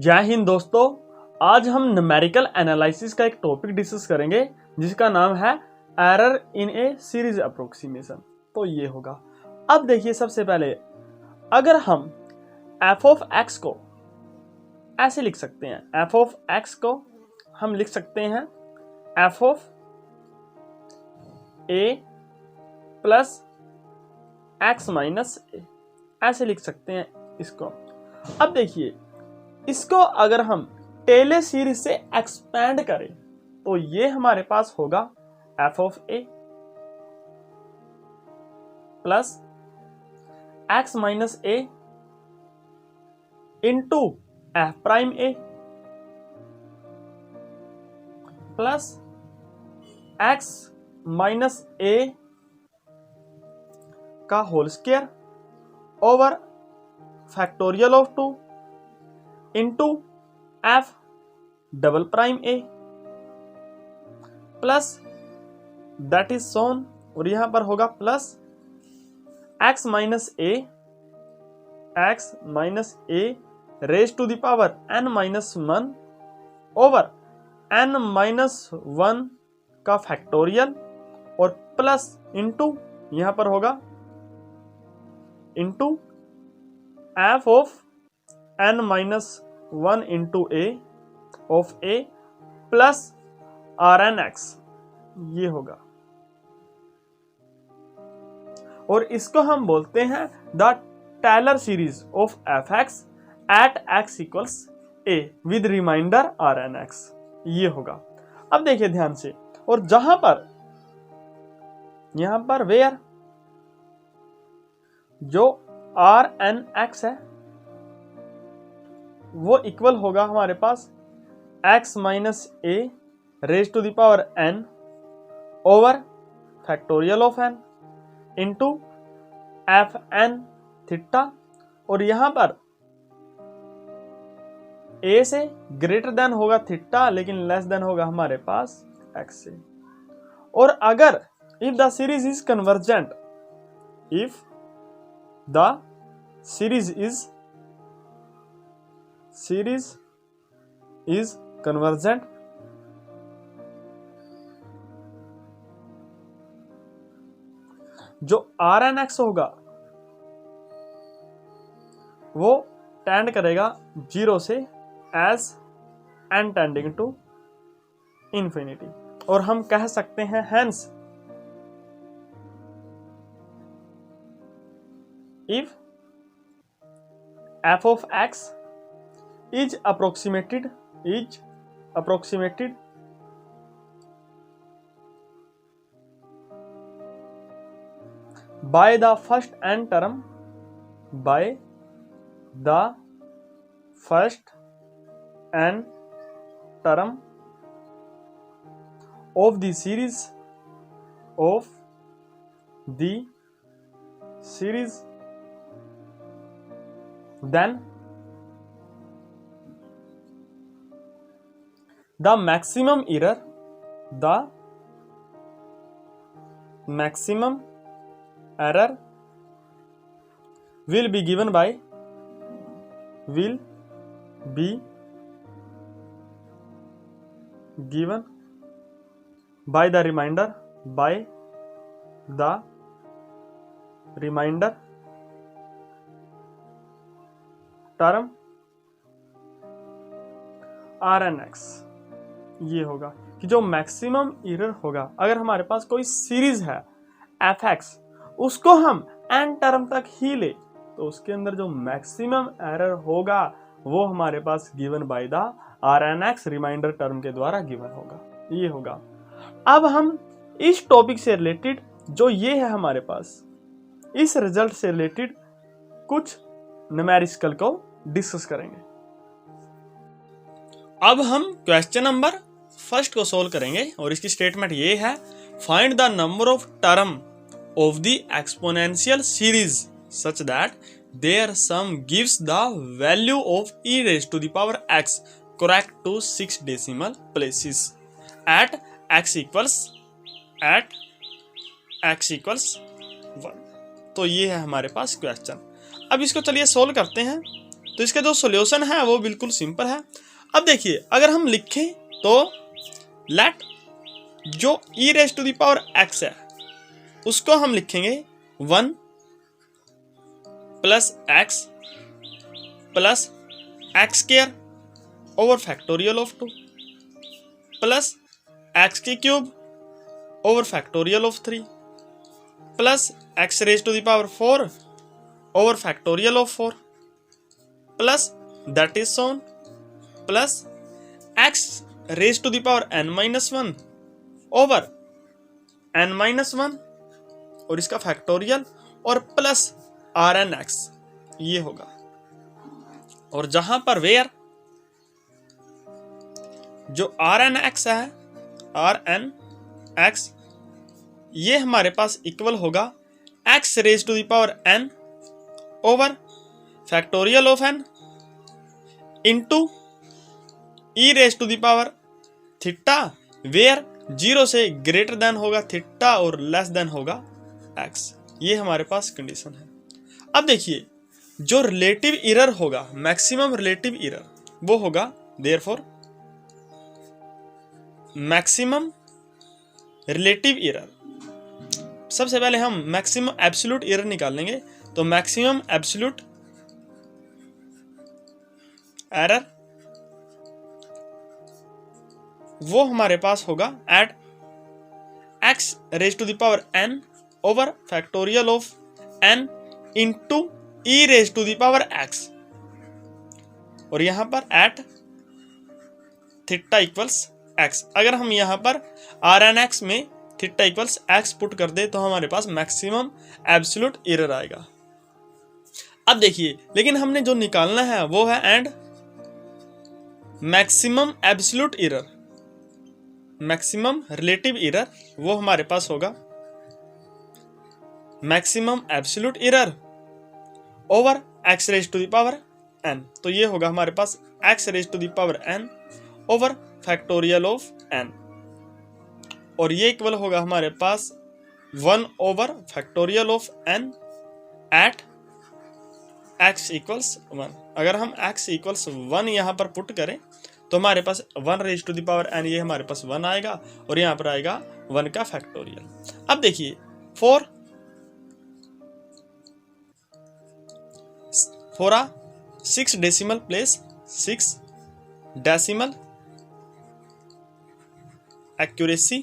जय हिंद दोस्तों, आज हम न्यूमेरिकल एनालिसिस का एक टॉपिक डिस्कस करेंगे जिसका नाम है error in A series approximation. तो ये होगा। अब देखिए, सबसे पहले अगर हम f ऑफ x को ऐसे लिख सकते हैं, f ऑफ x को हम लिख सकते हैं f of a plus x minus a, ऐसे लिख सकते हैं इसको। अब देखिए, इसको अगर हम टेलर सीरीज से एक्सपेंड करें तो ये हमारे पास होगा f of a plus x minus a into f prime a plus x minus a का whole square over factorial of 2 into f double prime a plus that is so on, और यहां पर होगा plus x minus a raise to the power n minus 1 over n minus 1 का factorial और plus into यहां पर होगा into f of n minus 1 into a of a plus Rnx, ये होगा। और इसको हम बोलते हैं the Taylor series of fx at x equals a with remainder Rnx, ये होगा। अब देखिए ध्यान से, और यहां पर वेयर जो Rnx है वो इक्वल होगा हमारे पास x minus a raise to the power n over factorial of n into F N theta, और यहां पर a से ग्रेटर देन होगा थीटा लेकिन लेस देन होगा हमारे पास x से। और अगर if the series is convergent, if the series is convergent जो Rnx होगा वो टेंड करेगा 0 से as n tending to infinity, और हम कह सकते हैं hence if f of x is approximated by the first n term of the series then the maximum error will be given by the remainder term Rnx, ये होगा कि जो maximum error होगा अगर हमारे पास कोई सीरीज है fx, उसको हम n टर्म तक ही ले तो उसके अंदर जो मैक्सिमम एरर होगा वो हमारे पास given by the Rnx remainder term के द्वारा गिवन होगा, ये होगा। अब हम इस टॉपिक से रिलेटेड जो ये है हमारे पास, इस रिजल्ट से रिलेटेड कुछ न्यूमेरिकल को डिस्कस करेंगे। अब हम क्वेश्चन नंबर फर्स्ट को सोल्व करेंगे और इसकी स्टेटमेंट ये है, find the number of term of the exponential series such that their sum gives the value of e raise to the power x correct to 6 decimal places at x equals 1। तो ये है हमारे पास question. अब इसको चलिए solve करते हैं। तो इसका जो सॉल्यूशन है वो बिल्कुल सिंपल है। अब देखिए अगर हम लिखें तो लेट जो e raise to the power x है उसको हम लिखेंगे 1 plus x plus x square over factorial of 2 plus x की cube over factorial of 3 plus x raise to the power 4 over factorial of 4 plus that is so on plus x raise to the power n-1 over n-1 और इसका factorial और plus Rn(x) ये होगा। और जहां पर where जो Rn(x) है Rn(x) ये हमारे पास इक्वल होगा x raise to the power n over factorial of n into e raise to the power theta where 0 से ग्रेटर देन होगा थीटा और लेस देन होगा x। ये हमारे पास कंडीशन है। अब देखिए जो रिलेटिव एरर होगा मैक्सिमम रिलेटिव एरर वो होगा देयरफॉर मैक्सिमम रिलेटिव एरर। सबसे पहले हम मैक्सिमम एब्सोल्यूट एरर निकालेंगे तो मैक्सिमम एब्सोल्यूट एरर वो हमारे पास होगा at x raise to the power n over factorial of n into e raise to the power x और यहां पर एट थीटा इक्वल्स x। अगर हम यहां पर Rn(x) में थीटा इक्वल्स x पुट कर दे तो हमारे पास मैक्सिमम एब्सोल्यूट एरर आएगा। अब देखिए लेकिन हमने जो निकालना है वो है and maximum absolute error maximum relative error वो हमारे पास होगा maximum absolute error over x raise to the power n। तो ये होगा हमारे पास x raise to the power n over factorial of n और ये इक्वल होगा हमारे पास 1 over factorial of n at x equals 1। अगर हम x इक्वल्स 1 यहाँ पर पुट करें तो हमारे पास 1 raise to the power n ये हमारे पास 1 आएगा और यहाँ पर आएगा 1 का फैक्टोरियल। अब देखिए for a 6 decimal place 6 decimal accuracy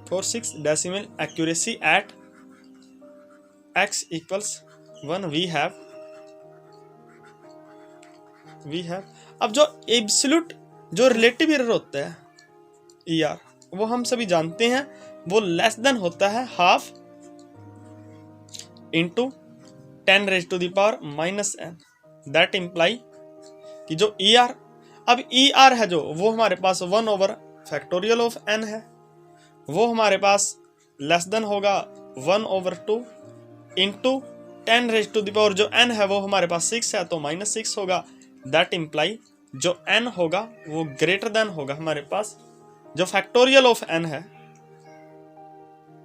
for 6 decimal accuracy at x equals 1 we have अब जो एब्सोल्यूट जो रिलेटिव एरर होता है ER वो हम सभी जानते हैं वो लेस देन होता है half into 10 raise to the power -n। That imply कि जो ER अब ER है जो वो हमारे पास 1 ओवर फैक्टोरियल ऑफ n है वो हमारे पास लेस देन होगा 1 over 2 into 10 raise to the power जो n है वो हमारे पास 6 है तो -6 होगा। दैट इम्प्लाई जो n होगा वो ग्रेटर देन होगा हमारे पास जो फैक्टोरियल ऑफ n है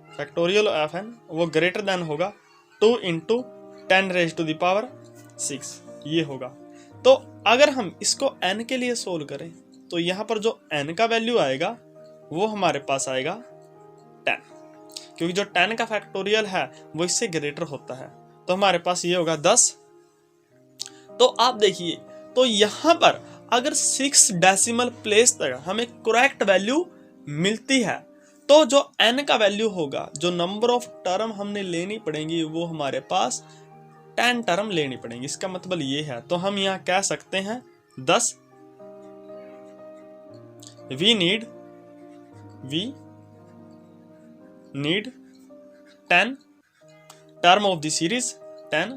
फैक्टोरियल ऑफ n वो ग्रेटर देन होगा 2 into 10 raise to the power 6 ये होगा। तो अगर हम इसको n के लिए सोल्व करें तो यहाँ पर जो n का वैल्यू आएगा वो हमारे पास आएगा 10 क्योंकि जो 10 का फैक्टोरियल है वो इससे ग्रेटर होता है तो हमारे पास ये होगा 10। तो आप देखिए तो यहाँ पर अगर 6 डेसिमल प्लेस तक हमें करेक्ट वैल्यू मिलती है तो जो n का वैल्यू होगा जो नंबर ऑफ टर्म हमने लेनी पड़ेंगी वो हमारे पास 10 टर्म लेनी पड़ेंगी। इसका मतलब ये है तो हम यहाँ कह सकते हैं 10 we need 10 term of the series 10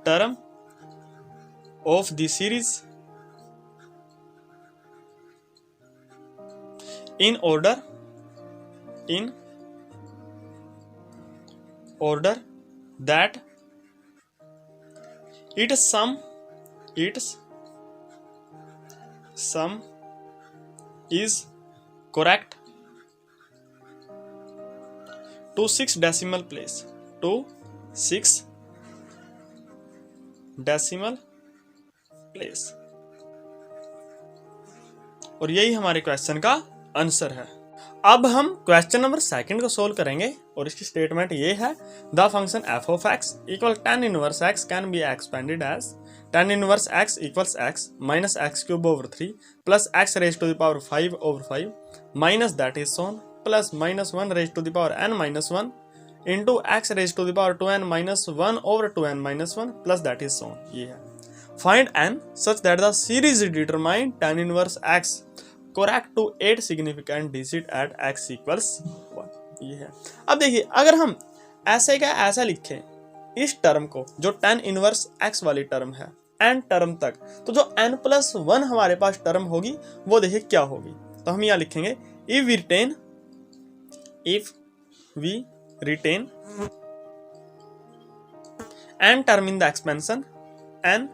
term of the series in order that its sum is correct to 6 decimal place to 6 decimal place. और यही हमारे क्वेश्चन का आंसर है। अब हम क्वेश्चन नंबर 2 को सोल्व करेंगे और इसकी स्टेटमेंट ये है, the function f of x equal tan inverse x can be expanded as tan inverse x equals x minus x cube over 3 plus x raise to the power 5 over 5 minus that is so on plus minus 1 raise to the power n minus 1 into x raise to the power 2n minus 1 over 2n minus 1 plus that is so on. ये है find n such that the series determine tan inverse x correct to 8 significant digit at x equals 1। ये है। अब देखिए अगर हम ऐसे का ऐसा लिखें इस टर्म को जो tan इनवर्स x वाली टर्म है n टर्म तक, तो जो n+1 हमारे पास टर्म होगी वो देखिए क्या होगी। तो हम यहाँ लिखेंगे if we retain n term in the expansion, n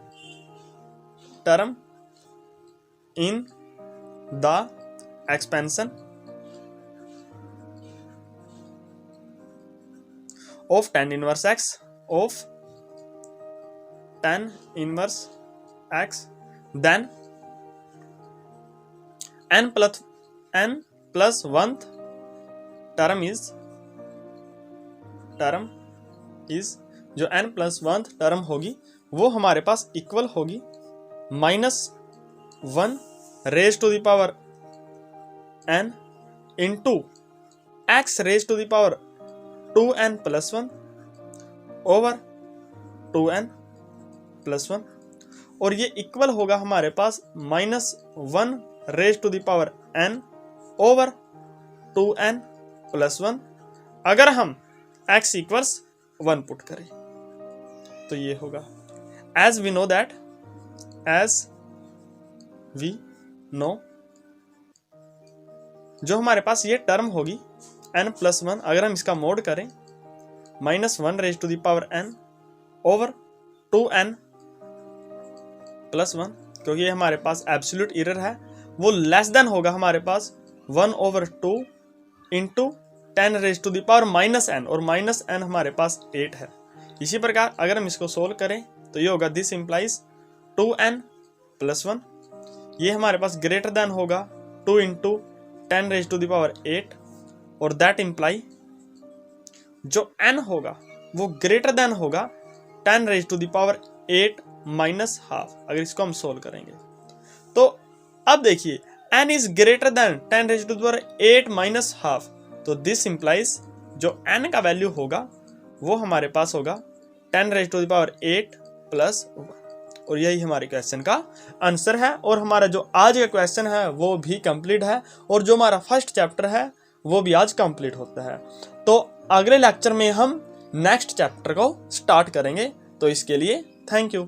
term in the expansion of tan inverse x then n plus 1th term is जो n+1th टर्म होगी वो हमारे पास इक्वल होगी -1 raise to the power n into x raise to the power 2n plus 1 over 2n plus 1, और ये equal होगा हमारे पास -1 raise to the power n over 2n plus 1 अगर हम x इक्वल्स 1 पुट करें। तो ये होगा as we know जो हमारे पास ये टर्म होगी n+1 अगर हम इसका मोड करें -1 raise to the power n over 2n plus 1, क्योंकि ये हमारे पास एब्सोल्यूट एरर है, वो लेस देन होगा हमारे पास 1 over 2 into 10 raise to the power -n, और -n हमारे पास 8 है। इसी प्रकार अगर हम इसको सोल्व करें तो ये होगा दिस इंप्लाइज 2n प्लस 1, ये हमारे पास ग्रेटर देन होगा 2 into 10 raise to the power 8, और दैट इंप्लाई जो n होगा वो ग्रेटर देन होगा 10 raise to the power 8 minus half. अगर इसको हम सोल्व करेंगे तो अब देखिए n is greater than 10 raise to the power 8 minus half, तो दिस इंप्लाइज जो n का वैल्यू होगा वो हमारे पास होगा 10 raise to the power 8 plus 1, और यही हमारे क्वेश्चन का आंसर है। और हमारा जो आज का क्वेश्चन है वो भी कंप्लीट है, और जो हमारा फर्स्ट चैप्टर है वो भी आज कंप्लीट होता है। तो अगले लेक्चर में हम नेक्स्ट चैप्टर को स्टार्ट करेंगे। तो इसके लिए थैंक यू।